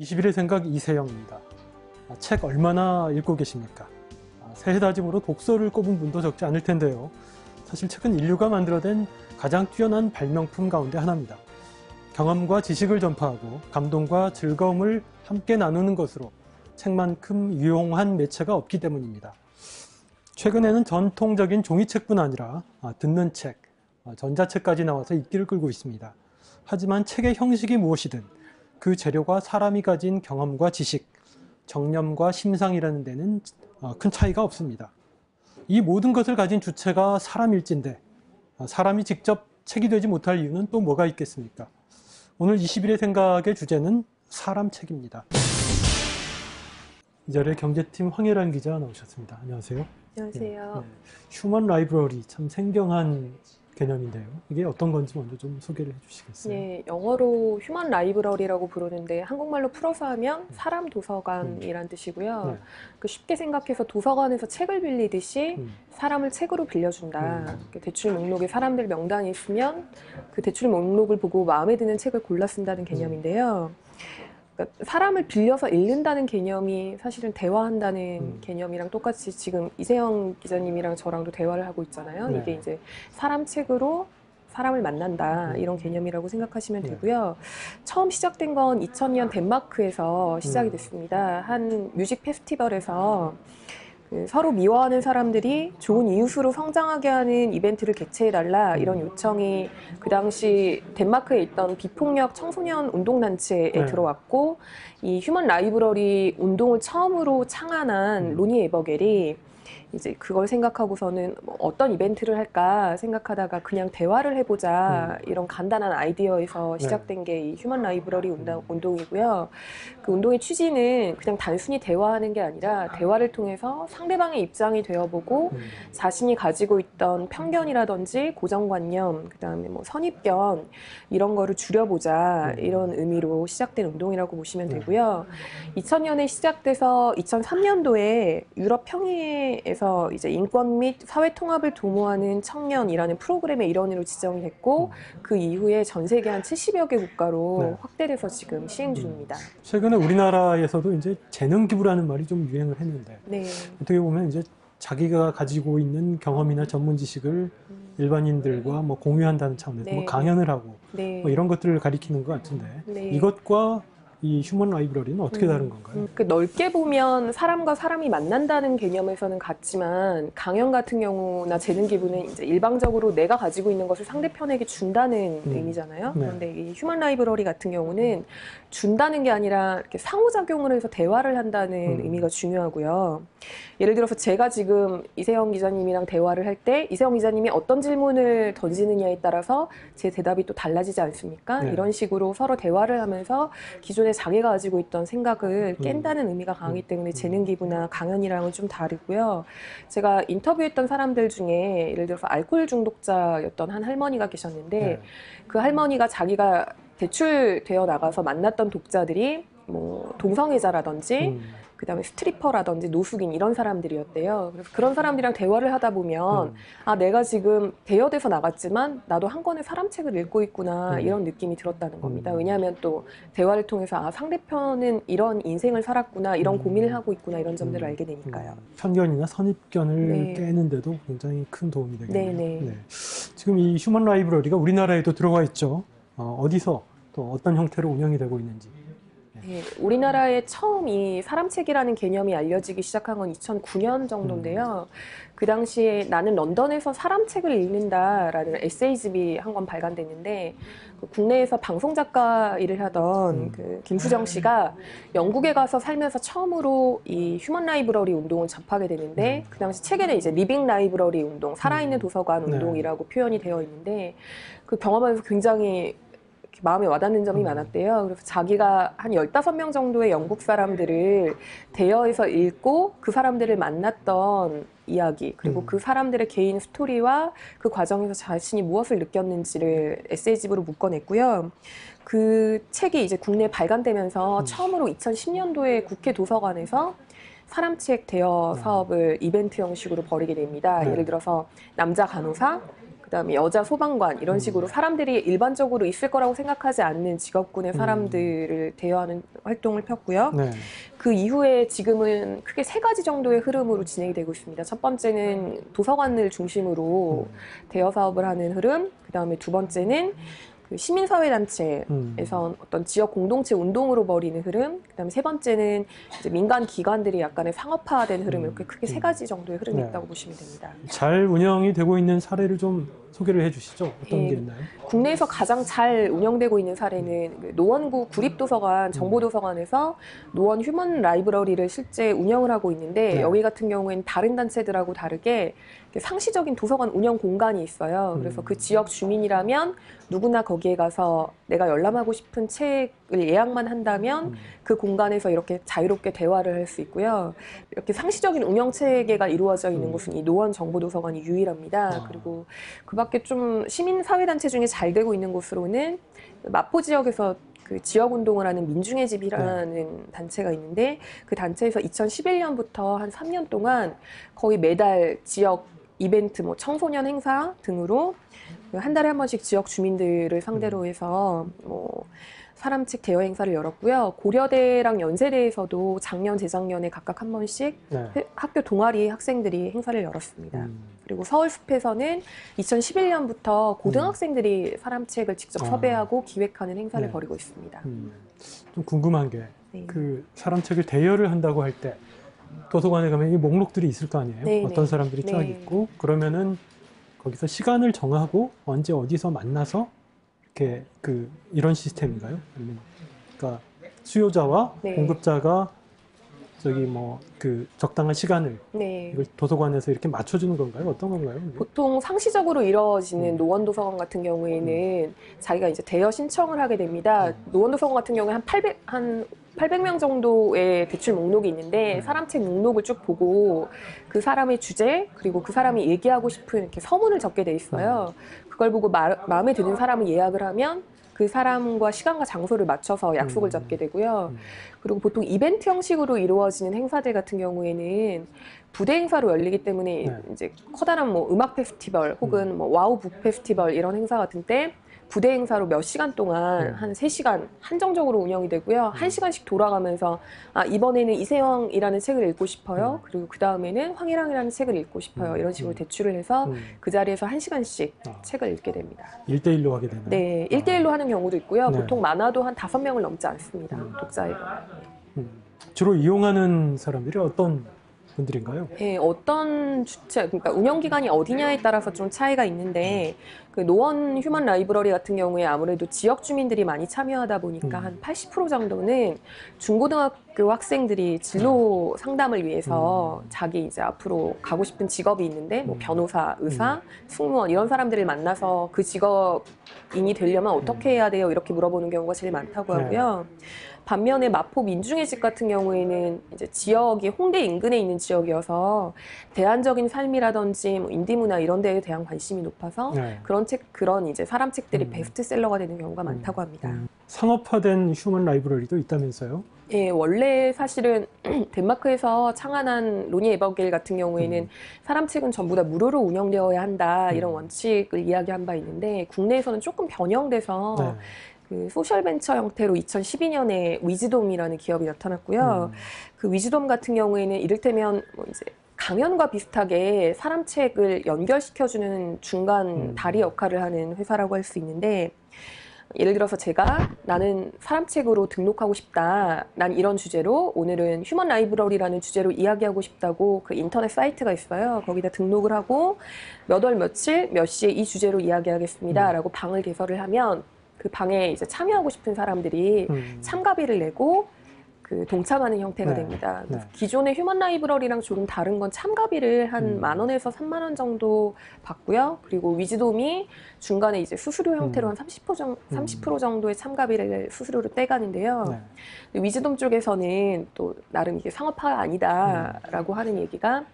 21의 생각 이세영입니다. 책 얼마나 읽고 계십니까? 새해 다짐으로 독서를 꼽은 분도 적지 않을 텐데요. 사실 책은 인류가 만들어낸 가장 뛰어난 발명품 가운데 하나입니다. 경험과 지식을 전파하고 감동과 즐거움을 함께 나누는 것으로 책만큼 유용한 매체가 없기 때문입니다. 최근에는 전통적인 종이책뿐 아니라 듣는 책, 전자책까지 나와서 인기를 끌고 있습니다. 하지만 책의 형식이 무엇이든 그 재료가 사람이 가진 경험과 지식, 정념과 심상이라는 데는 큰 차이가 없습니다. 이 모든 것을 가진 주체가 사람일진데 사람이 직접 책이 되지 못할 이유는 또 뭐가 있겠습니까? 오늘 21의 생각의 주제는 사람책입니다. 이 자리에 경제팀 황혜란 기자 나오셨습니다. 안녕하세요. 안녕하세요. 네. 휴먼 라이브러리, 참 생경한 개념인데요. 이게 어떤 건지 먼저 좀 소개를 해주시겠어요? 네, 영어로 휴먼 라이브러리라고 부르는데 한국말로 풀어서 하면 사람 도서관이란 뜻이고요. 네. 그 쉽게 생각해서 도서관에서 책을 빌리듯이 사람을 책으로 빌려준다. 대출 목록에 사람들 명단이 있으면 그 대출 목록을 보고 마음에 드는 책을 골라 쓴다는 개념인데요. 그러니까 사람을 빌려서 읽는다는 개념이 사실은 대화한다는 개념이랑 똑같이 지금 이세영 기자님이랑 저랑도 대화를 하고 있잖아요. 네. 이게 이제 사람 책으로 사람을 만난다 이런 개념이라고 생각하시면 되고요. 처음 시작된 건 2000년 덴마크에서 시작이 됐습니다. 한 뮤직 페스티벌에서 서로 미워하는 사람들이 좋은 이웃으로 성장하게 하는 이벤트를 개최해달라 이런 요청이 그 당시 덴마크에 있던 비폭력 청소년 운동단체에 들어왔고, 이 휴먼 라이브러리 운동을 처음으로 창안한 로니 에버겔이 이제 그걸 생각하고서는 어떤 이벤트를 할까 생각하다가 그냥 대화를 해보자 이런 간단한 아이디어에서 시작된 게 이 휴먼 라이브러리 운동이고요. 그 운동의 취지는 그냥 단순히 대화하는 게 아니라 대화를 통해서 상대방의 입장이 되어보고 자신이 가지고 있던 편견이라든지 고정관념, 그다음에 뭐 선입견 이런 거를 줄여보자 이런 의미로 시작된 운동이라고 보시면 되고요. 2000년에 시작돼서 2003년도에 유럽 평의에서 이제 인권 및 사회 통합을 도모하는 청년이라는 프로그램의 일원으로 지정이 됐고, 그 이후에 전 세계 한 70여 개 국가로 확대돼서 지금 시행 중입니다. 최근에 우리나라에서도 이제 재능 기부라는 말이 좀 유행을 했는데 어떻게 보면 이제 자기가 가지고 있는 경험이나 전문 지식을 일반인들과 뭐 공유한다는 차원에서 뭐 강연을 하고 뭐 이런 것들을 가리키는 것 같은데 이것과 이 휴먼 라이브러리는 어떻게 다른 건가요? 넓게 보면 사람과 사람이 만난다는 개념에서는 같지만, 강연 같은 경우나 재능 기부는 이제 일방적으로 내가 가지고 있는 것을 상대편에게 준다는 의미잖아요. 그런데 이 휴먼 라이브러리 같은 경우는 준다는 게 아니라 이렇게 상호작용을 해서 대화를 한다는 의미가 중요하고요. 예를 들어서 제가 지금 이세영 기자님이랑 대화를 할 때 이세영 기자님이 어떤 질문을 던지느냐에 따라서 제 대답이 또 달라지지 않습니까? 이런 식으로 서로 대화를 하면서 기존에 자기가 가지고 있던 생각을 깬다는 의미가 강하기 때문에 재능 기부나 강연이랑은 좀 다르고요. 제가 인터뷰했던 사람들 중에 예를 들어서 알코올 중독자였던 한 할머니가 계셨는데 그 할머니가 자기가 대출되어 나가서 만났던 독자들이 뭐 동성애자라든지 그다음에 스트리퍼라든지 노숙인 이런 사람들이었대요. 그래서 그런 사람들이랑 대화를 하다 보면 아, 내가 지금 대여돼서 나갔지만 나도 한 권의 사람책을 읽고 있구나 이런 느낌이 들었다는 겁니다. 왜냐하면 또 대화를 통해서 아, 상대편은 이런 인생을 살았구나, 이런 고민을 하고 있구나, 이런 점들을 알게 되니까요. 편견이나 선입견을 깨는데도 굉장히 큰 도움이 되겠네요. 지금 이 휴먼 라이브러리가 우리나라에도 들어와 있죠. 어디서 또 어떤 형태로 운영이 되고 있는지. 우리나라에 처음 이 사람책이라는 개념이 알려지기 시작한 건 2009년 정도인데요. 그 당시에 나는 런던에서 사람책을 읽는다라는 에세이집이 한 권 발간됐는데, 그 국내에서 방송작가 일을 하던 그 김수정 씨가 영국에 가서 살면서 처음으로 이 휴먼 라이브러리 운동을 접하게 되는데, 그 당시 책에는 이제 리빙 라이브러리 운동, 살아있는 도서관 운동이라고 표현이 되어 있는데, 그 경험하면서 굉장히 마음에 와닿는 점이 많았대요. 그래서 자기가 한 15명 정도의 영국 사람들을 대여해서 읽고 그 사람들을 만났던 이야기, 그리고 그 사람들의 개인 스토리와 그 과정에서 자신이 무엇을 느꼈는지를 에세이집으로 묶어냈고요. 그 책이 이제 국내에 발간되면서 처음으로 2010년도에 국회 도서관에서 사람책 대여 사업을 이벤트 형식으로 벌이게 됩니다. 예를 들어서 남자 간호사, 그다음에 여자 소방관 이런 식으로 사람들이 일반적으로 있을 거라고 생각하지 않는 직업군의 사람들을 대여하는 활동을 폈고요. 네. 그 이후에 지금은 크게 세 가지 정도의 흐름으로 진행이 되고 있습니다. 첫 번째는 도서관을 중심으로 대여 사업을 하는 흐름, 그다음에 두 번째는 그 시민사회단체에서 어떤 지역 공동체 운동으로 벌이는 흐름, 그다음에 세 번째는 이제 민간 기관들이 약간의 상업화된 흐름, 이렇게 크게 세 가지 정도의 흐름이 네. 있다고 보시면 됩니다. 잘 운영이 되고 있는 사례를 좀 소개를 해주시죠. 어떤 예, 게 있나요? 국내에서 가장 잘 운영되고 있는 사례는 그 노원구 구립도서관, 정보도서관에서 노원 휴먼 라이브러리를 실제 운영을 하고 있는데 네. 여기 같은 경우에는 다른 단체들하고 다르게 상시적인 도서관 운영 공간이 있어요. 그래서 그 지역 주민이라면 누구나 거기에 가서 내가 열람하고 싶은 책을 예약만 한다면 그 공간에서 이렇게 자유롭게 대화를 할 수 있고요. 이렇게 상시적인 운영 체계가 이루어져 있는 곳은 이 노원 정보도서관이 유일합니다. 그리고 그 밖에 좀 시민사회단체 중에 잘 되고 있는 곳으로는 마포 지역에서 그 지역운동을 하는 민중의 집이라는 단체가 있는데 그 단체에서 2011년부터 한 3년 동안 거의 매달 지역 이벤트, 뭐 청소년 행사 등으로 한 달에 한 번씩 지역 주민들을 상대로 해서 뭐 사람책 대여 행사를 열었고요. 고려대랑 연세대에서도 작년, 재작년에 각각 한 번씩 네. 학교 동아리 학생들이 행사를 열었습니다. 그리고 서울숲에서는 2011년부터 고등학생들이 사람책을 직접 섭외하고 기획하는 행사를 네. 벌이고 있습니다. 좀 궁금한 게 네. 그 사람책을 대여를 한다고 할 때 도서관에 가면 이 목록들이 있을 거 아니에요. 네, 어떤 네. 사람들이 쫙 네. 있고 그러면은 거기서 시간을 정하고 언제 어디서 만나서 이렇게 그 이런 시스템인가요? 아니면 그러니까 수요자와 네. 공급자가 저기 뭐 그 적당한 시간을 네. 이걸 도서관에서 이렇게 맞춰주는 건가요? 어떤 건가요? 보통 상시적으로 이루어지는 노원도서관 같은 경우에는 자기가 이제 대여 신청을 하게 됩니다. 노원도서관 같은 경우에 한 800명 정도의 대출 목록이 있는데 사람책 목록을 쭉 보고 그 사람의 주제 그리고 그 사람이 얘기하고 싶은 이렇게 서문을 적게 돼 있어요. 그걸 보고 마음에 드는 사람을 예약을 하면 그 사람과 시간과 장소를 맞춰서 약속을 잡게 되고요. 그리고 보통 이벤트 형식으로 이루어지는 행사들 같은 경우에는 부대 행사로 열리기 때문에 네. 이제 커다란 뭐 음악 페스티벌 혹은 뭐 와우 북 페스티벌 이런 행사 같은 때 부대 행사로 몇 시간 동안 한 3시간 한정적으로 운영이 되고요. 1시간씩 돌아가면서 아 이번에는 이세영이라는 책을 읽고 싶어요. 그리고 그 다음에는 황희랑이라는 책을 읽고 싶어요. 이런 식으로 대출을 해서 그 자리에서 1시간씩 책을 읽게 됩니다. 1대1로 하게 되나요? 네, 1대1로 하는 경우도 있고요. 네. 보통 많아도 한 5명을 넘지 않습니다. 독자회가. 주로 이용하는 사람들이 어떤 분들인가요? 네, 어떤 주체, 그러니까 운영기관이 어디냐에 따라서 좀 차이가 있는데 그 노원 휴먼 라이브러리 같은 경우에 아무래도 지역 주민들이 많이 참여하다 보니까 한 80% 정도는 중고등학교 학생들이 진로 상담을 위해서 자기 이제 앞으로 가고 싶은 직업이 있는데 뭐 변호사, 의사, 승무원 이런 사람들을 만나서 그 직업인이 되려면 어떻게 해야 돼요? 이렇게 물어보는 경우가 제일 많다고 하고요. 반면에 마포 민중의 집 같은 경우에는 이제 지역이 홍대 인근에 있는 지역이어서 대안적인 삶이라든지 뭐 인디문화 이런 데에 대한 관심이 높아서 네. 그런 이제 사람책들이 베스트셀러가 되는 경우가 많다고 합니다. 상업화된 휴먼 라이브러리도 있다면서요? 예, 원래 사실은 덴마크에서 창안한 로니 에버겔 같은 경우에는 사람책은 전부 다 무료로 운영되어야 한다 이런 원칙을 이야기한 바 있는데 국내에서는 조금 변형돼서 네. 그 소셜벤처 형태로 2012년에 위즈돔이라는 기업이 나타났고요. 그 위즈돔 같은 경우에는 이를테면 뭐 이제 강연과 비슷하게 사람책을 연결시켜주는 중간 다리 역할을 하는 회사라고 할 수 있는데 예를 들어서 제가 나는 사람책으로 등록하고 싶다. 난 이런 주제로 오늘은 휴먼 라이브러리라는 주제로 이야기하고 싶다고 그 인터넷 사이트가 있어요. 거기다 등록을 하고 몇 월 며칠 몇 시에 이 주제로 이야기하겠습니다. 라고 방을 개설을 하면 그 방에 이제 참여하고 싶은 사람들이 참가비를 내고 그 동참하는 형태가 네. 됩니다. 네. 기존의 휴먼 라이브러리랑 조금 다른 건 참가비를 한 10,000원에서 30,000원 정도 받고요. 그리고 위즈돔이 중간에 이제 수수료 형태로 한 30% 정도의 참가비를 수수료로 떼가는데요. 네. 위즈돔 쪽에서는 또 나름 이게 상업화가 아니다라고 하는 얘기가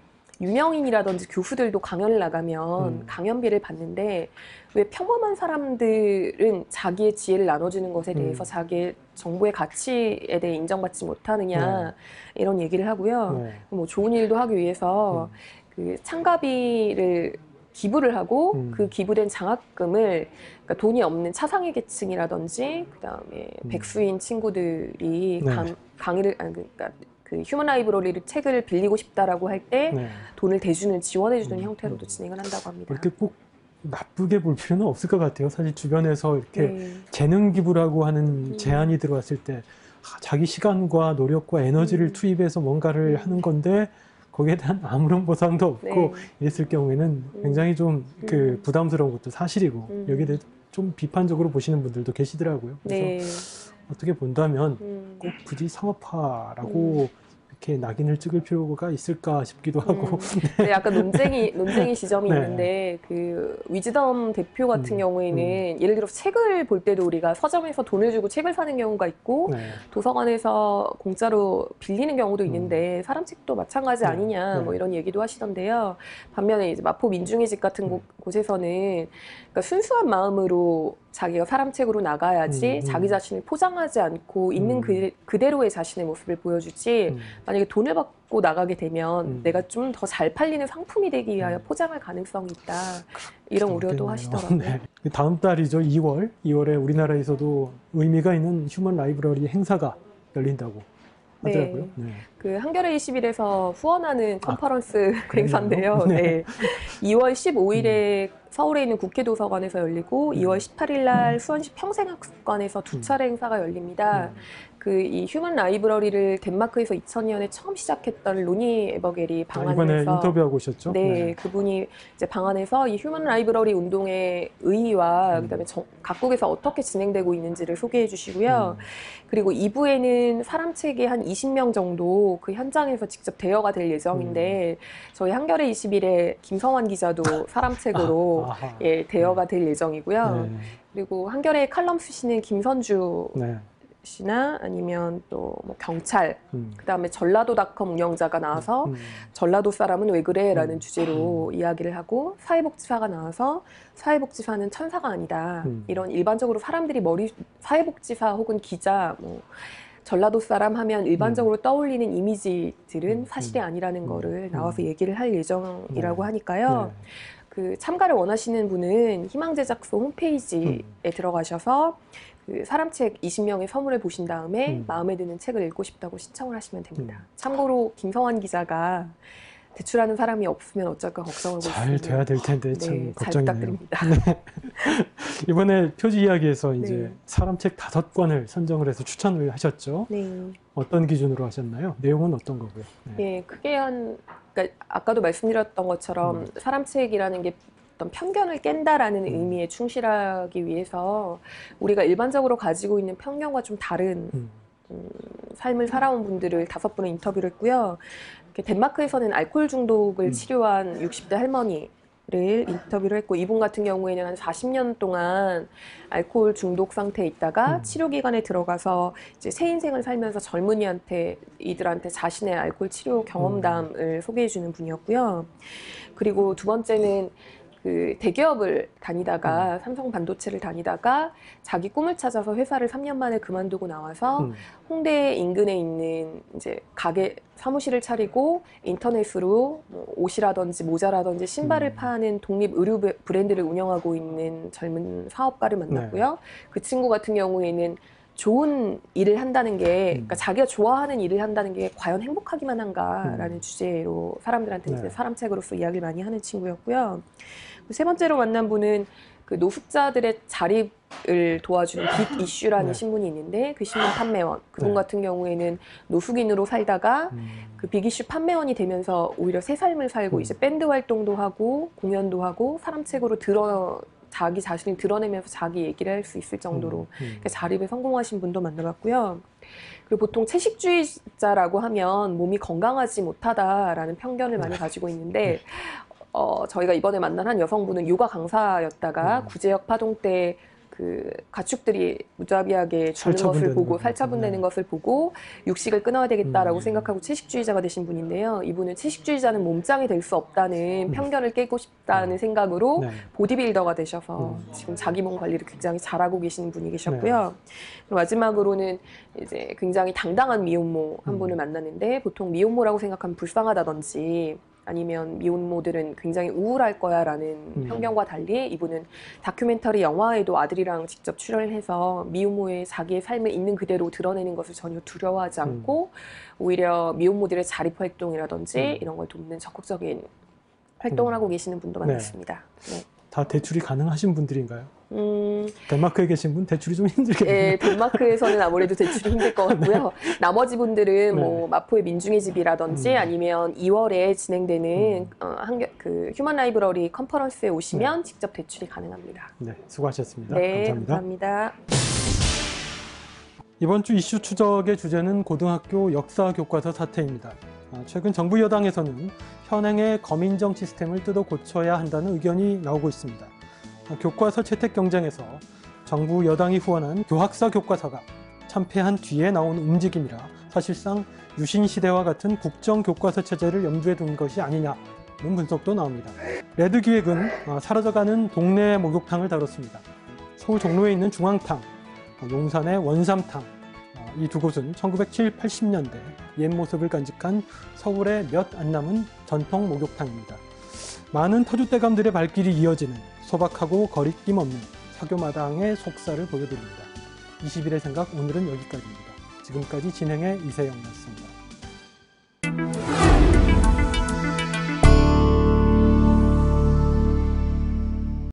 유명인이라든지 교수들도 강연을 나가면 강연비를 받는데 왜 평범한 사람들은 자기의 지혜를 나눠주는 것에 대해서 자기의 정보의 가치에 대해 인정받지 못하느냐 이런 얘기를 하고요. 네. 뭐 좋은 일도 하기 위해서 그 참가비를 기부를 하고 그 기부된 장학금을 그러니까 돈이 없는 차상위 계층이라든지 그다음에 백수인 친구들이 네. 강의를 그러니까 그 휴먼 라이브러리를 책을 빌리고 싶다라고 할 때 네. 돈을 대주는 지원해주는 형태로도 진행을 한다고 합니다. 이렇게 꼭 나쁘게 볼 필요는 없을 것 같아요. 사실 주변에서 이렇게 네. 재능 기부라고 하는 제안이 들어왔을 때 자기 시간과 노력과 에너지를 투입해서 뭔가를 하는 건데 거기에 대한 아무런 보상도 없고 네. 이랬을 경우에는 굉장히 좀 그 부담스러운 것도 사실이고 여기에 대해 좀 비판적으로 보시는 분들도 계시더라고요. 그래서 네. 어떻게 본다면 꼭 굳이 상업화라고 이렇게 낙인을 찍을 필요가 있을까 싶기도 하고. 네, 약간 논쟁이 지점이 네. 있는데 그 위즈덤 대표 같은 경우에는 예를 들어서 책을 볼 때도 우리가 서점에서 돈을 주고 책을 사는 경우가 있고 네. 도서관에서 공짜로 빌리는 경우도 있는데 사람 책도 마찬가지 아니냐 네. 뭐 이런 얘기도 하시던데요. 반면에 이제 마포 민중의 집 같은 곳에서는 그러니까 순수한 마음으로 자기가 사람 책으로 나가야지 자기 자신을 포장하지 않고 있는 그대로의 자신의 모습을 보여주지 만약에 돈을 받고 나가게 되면 내가 좀 더 잘 팔리는 상품이 되기 위하여 포장할 가능성이 있다. 이런 우려도 하시더라고요. 네. 다음 달이죠. 2월에 우리나라에서도 의미가 있는 휴먼 라이브러리 행사가 열린다고 하더라고요. 네. 네. 그 한겨레 21에서 후원하는 컨퍼런스 행사인데요. 네. 네. 2월 15일에 서울에 있는 국회도서관에서 열리고 2월 18일 날 수원시 평생학습관에서 두 차례 행사가 열립니다. 그 이 휴먼 라이브러리를 덴마크에서 2000년에 처음 시작했던 로니 에버겔이 방안해서 이번에 인터뷰하고 오셨죠? 네, 그분이 이제 방안해서 이 휴먼 라이브러리 운동의 의의와 그다음에 각국에서 어떻게 진행되고 있는지를 소개해 주시고요. 그리고 2부에는 사람책이 한 20명 정도 그 현장에서 직접 대여가 될 예정인데 저희 한겨레 21에 김성환 기자도 사람책으로 예, 대여가 될 예정이고요. 네. 그리고 한겨레 칼럼 쓰시는 김선주 네. 씨나 아니면 또 뭐 경찰, 그다음에 전라도닷컴 운영자가 나와서 전라도 사람은 왜 그래? 라는 주제로 이야기를 하고 사회복지사가 나와서 사회복지사는 천사가 아니다. 이런 일반적으로 사람들이 사회복지사 혹은 기자, 뭐 전라도 사람 하면 일반적으로 떠올리는 이미지들은 사실이 아니라는 거를 나와서 얘기를 할 예정이라고 하니까요. 그 참가를 원하시는 분은 희망제작소 홈페이지에 들어가셔서 그 사람책 20명의 서문을 보신 다음에 마음에 드는 책을 읽고 싶다고 신청을 하시면 됩니다. 참고로 김성환 기자가 대출하는 사람이 없으면 어쩔까 걱정하고 잘 있습니다. 돼야 될 텐데 참 네, 걱정이네요. 잘 부탁드립니다. 네. 이번에 표지 이야기에서 이제 네. 사람책 5권을 선정을 해서 추천을 하셨죠. 네. 어떤 기준으로 하셨나요? 내용은 어떤 거고요? 네. 예, 크게 그러니까 아까도 말씀드렸던 것처럼 사람책이라는 게 어떤 편견을 깬다라는 의미에 충실하기 위해서 우리가 일반적으로 가지고 있는 편견과 좀 다른 삶을 살아온 분들을 5분의 인터뷰를 했고요. 덴마크에서는 알코올 중독을 치료한 60대 할머니를 인터뷰를 했고 이분 같은 경우에는 한 40년 동안 알코올 중독 상태에 있다가 치료기관에 들어가서 이제 새 인생을 살면서 이들한테 자신의 알코올 치료 경험담을 소개해주는 분이었고요. 그리고 두 번째는 그 대기업을 다니다가 삼성 반도체를 다니다가 자기 꿈을 찾아서 회사를 3년 만에 그만두고 나와서 홍대 인근에 있는 이제 가게 사무실을 차리고 인터넷으로 뭐 옷이라든지 모자라든지 신발을 파는 독립 의류 브랜드를 운영하고 있는 젊은 사업가를 만났고요. 그 친구 같은 경우에는 좋은 일을 한다는 게, 그러니까 자기가 좋아하는 일을 한다는 게 과연 행복하기만 한가라는 주제로 사람들한테 이제 사람책으로서 이야기를 많이 하는 친구였고요. 세 번째로 만난 분은 그 노숙자들의 자립을 도와주는 빅 이슈라는 신문이 있는데 그 신문 판매원, 그분 같은 경우에는 노숙인으로 살다가 그 빅 이슈 판매원이 되면서 오히려 새 삶을 살고 이제 밴드 활동도 하고 공연도 하고 사람책으로 자기 자신을 드러내면서 자기 얘기를 할 수 있을 정도로 자립에 성공하신 분도 만나봤고요. 그리고 보통 채식주의자라고 하면 몸이 건강하지 못하다라는 편견을 많이 가지고 있는데 저희가 이번에 만난 한 여성분은 요가 강사였다가 구제역 파동 때 그 가축들이 무자비하게 죽는 것을 보고 살처분되는 것을 보고 육식을 끊어야 되겠다라고 생각하고 채식주의자가 되신 분인데요. 이분은 채식주의자는 몸짱이 될 수 없다는 편견을 깨고 싶다는 생각으로 보디빌더가 되셔서 지금 자기 몸 관리를 굉장히 잘하고 계시는 분이 계셨고요. 그리고 마지막으로는 이제 굉장히 당당한 미혼모 한 분을 만났는데 보통 미혼모라고 생각하면 불쌍하다든지 아니면 미혼모들은 굉장히 우울할 거야라는 편견과 달리 이분은 다큐멘터리 영화에도 아들이랑 직접 출연을 해서 미혼모의 자기의 삶을 있는 그대로 드러내는 것을 전혀 두려워하지 않고 오히려 미혼모들의 자립 활동이라든지 이런 걸 돕는 적극적인 활동을 하고 계시는 분도 많습니다. 네. 다 대출이 가능하신 분들인가요? 덴마크에 계신 분 대출이 좀 힘들겠네요. 네, 덴마크에서는 아무래도 대출이 힘들 것 같고요. 나머지 분들은 뭐 마포의 민중의 집이라든지 아니면 2월에 진행되는 그 휴먼 라이브러리 컨퍼런스에 오시면 직접 대출이 가능합니다. 네, 수고하셨습니다. 네, 감사합니다. 감사합니다. 이번 주 이슈 추적의 주제는 고등학교 역사 교과서 사태입니다. 최근 정부 여당에서는 현행의 검인정 시스템을 뜯어 고쳐야 한다는 의견이 나오고 있습니다. 교과서 채택 경쟁에서 정부 여당이 후원한 교학사 교과서가 참패한 뒤에 나온 움직임이라 사실상 유신시대와 같은 국정교과서 체제를 염두에 둔 것이 아니냐는 분석도 나옵니다. 레드기획은 사라져가는 동네 목욕탕을 다뤘습니다. 서울 종로에 있는 중앙탕, 용산의 원삼탕, 이 두 곳은 1970, 80년대 옛 모습을 간직한 서울의 몇 안 남은 전통 목욕탕입니다. 많은 터줏대감들의 발길이 이어지는 소박하고 거리낌 없는 사교마당의 속살을 보여드립니다. 21의 생각 오늘은 여기까지입니다. 지금까지 진행의 이세영이었습니다.